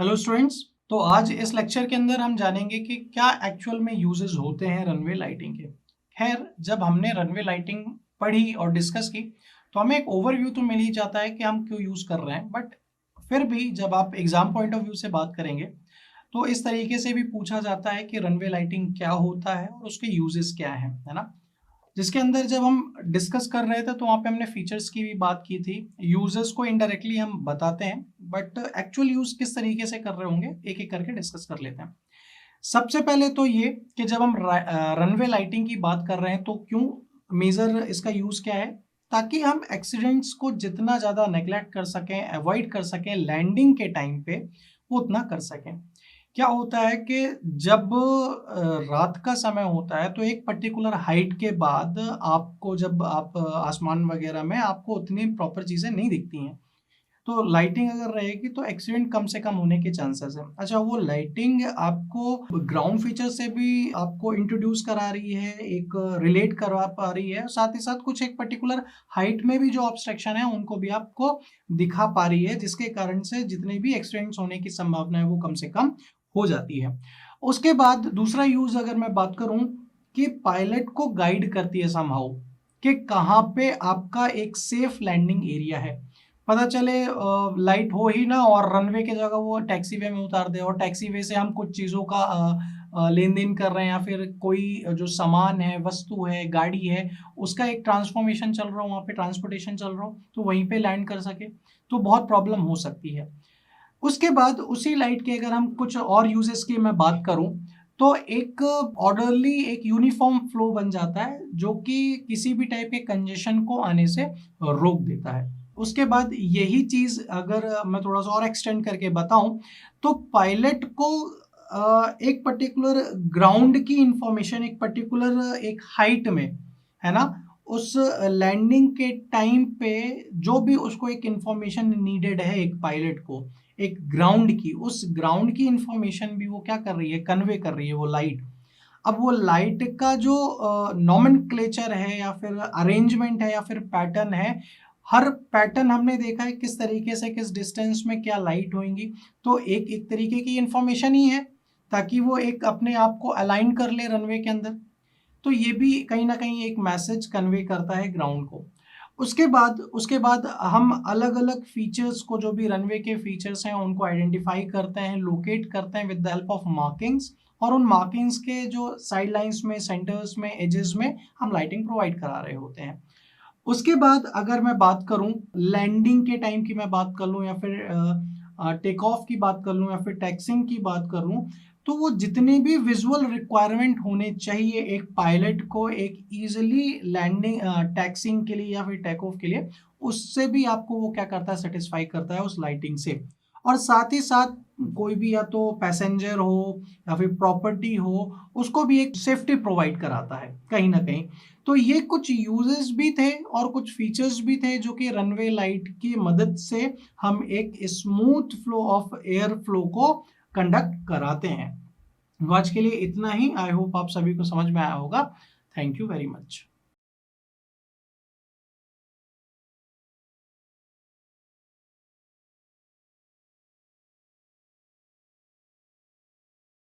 Hello students. तो आज इस लेक्चर के अंदर हम जानेंगे कि क्या एक्चुअल में यूजेस होते हैं रनवे लाइटिंग के। खैर, जब हमने रनवे लाइटिंग पढ़ी और डिस्कस की तो हमें एक ओवरव्यू तो मिल ही जाता है कि हम क्यों यूज कर रहे हैं, बट फिर भी जब आप एग्जाम पॉइंट ऑफ व्यू से बात करेंगे तो इस तरीके से भी पूछा जाता है कि रनवे लाइटिंग क्या होता है और उसके यूजेस क्या हैं, है ना। जिसके अंदर जब हम डिस्कस कर रहे थे तो वहाँ पे हमने फीचर्स की भी बात की थी। यूजर्स को इनडायरेक्टली हम बताते हैं, बट एक्चुअल यूज किस तरीके से कर रहे होंगे एक एक करके डिस्कस कर लेते हैं। सबसे पहले तो ये कि जब हम रनवे लाइटिंग की बात कर रहे हैं तो क्यों मेजर इसका यूज क्या है, ताकि हम एक्सीडेंट्स को जितना ज़्यादा नेग्लेक्ट कर सकें, अवॉइड कर सकें लैंडिंग के टाइम पे, वो उतना कर सकें। क्या होता है कि जब रात का समय होता है तो एक पर्टिकुलर हाइट के बाद आपको, जब आप आसमान वगैरह में आपको उतनी प्रॉपर चीज़ें नहीं दिखती हैं, तो लाइटिंग अगर रहेगी तो एक्सीडेंट कम से कम होने के चांसेस है। अच्छा, वो लाइटिंग आपको ग्राउंड फीचर से भी आपको इंट्रोड्यूस करा रही है, एक रिलेट करवा पा रही है, साथ ही साथ कुछ एक पर्टिकुलर हाइट में भी जो ऑब्स्ट्रक्शन है उनको भी आपको दिखा पा रही है, जिसके कारण से जितने भी एक्सीडेंट्स होने की संभावना है वो कम से कम हो जाती है। उसके बाद दूसरा यूज अगर मैं बात करूं कि पायलट को गाइड करती है समहाउ कि कहाँ पे आपका एक सेफ लैंडिंग एरिया है। पता चले लाइट हो ही ना और रनवे की जगह वो टैक्सी वे में उतार दे और टैक्सी वे से हम कुछ चीज़ों का लेन देन कर रहे हैं, या फिर कोई जो सामान है, वस्तु है, गाड़ी है, उसका एक ट्रांसफॉर्मेशन चल रहा हो, वहाँ पे ट्रांसपोर्टेशन चल रहा हो, तो वहीं पे लैंड कर सके, तो बहुत प्रॉब्लम हो सकती है। उसके बाद उसी लाइट के अगर हम कुछ और यूजेस की मैं बात करूं तो एक ऑर्डरली, एक यूनिफॉर्म फ्लो बन जाता है जो कि किसी भी टाइप के कंजेशन को आने से रोक देता है। उसके बाद यही चीज अगर मैं थोड़ा सा और एक्सटेंड करके बताऊं तो पायलट को एक पर्टिकुलर ग्राउंड की इंफॉर्मेशन, एक पर्टिकुलर एक हाइट में, है ना, उस लैंडिंग के टाइम पे जो भी उसको एक इंफॉर्मेशन नीडेड है एक पायलट को, एक ग्राउंड की, उस ग्राउंड की इंफॉर्मेशन भी वो क्या कर रही है, कन्वे कर रही है वो लाइट। अब वो लाइट का जो नॉमेनक्लेचर है या फिर अरेंजमेंट है या फिर पैटर्न है, हर पैटर्न हमने देखा है किस तरीके से किस डिस्टेंस में क्या लाइट होंगी, तो एक एक तरीके की इंफॉर्मेशन ही है, ताकि वो एक अपने आप को अलाइन कर ले रनवे के अंदर। तो ये भी कहीं ना कहीं एक मैसेज कन्वे करता है ग्राउंड को। उसके बाद हम अलग अलग फीचर्स को, जो भी रनवे के फीचर्स हैं उनको आइडेंटिफाई करते हैं, लोकेट करते हैं with the help of markings, और उन मार्किंग्स के जो साइड लाइंस में, सेंटर्स में, एजेस में हम लाइटिंग प्रोवाइड करा रहे होते हैं। उसके बाद अगर मैं बात करूं लैंडिंग के टाइम की, मैं बात कर लूं या फिर टेक ऑफ की बात कर लूं या फिर टैक्सिंग की बात कर लूं, तो वो जितनी भी विजुअल रिक्वायरमेंट होने चाहिए एक पायलट को एक इजीली लैंडिंग, टैक्सिंग के लिए या फिर टेक ऑफ के लिए, उससे भी आपको वो क्या करता है, सेटिस्फाई करता है उस लाइटिंग से। और साथ ही साथ कोई भी, या तो पैसेंजर हो या फिर प्रॉपर्टी हो, उसको भी एक सेफ्टी प्रोवाइड कराता है कहीं ना कहीं। तो ये कुछ यूजेस भी थे और कुछ फीचर्स भी थे जो कि रनवे लाइट की मदद से हम एक smooth flow of air flow को कंडक्ट कराते हैं। तो आज के लिए इतना ही। आई होप आप सभी को समझ में आया होगा। Thank you very much.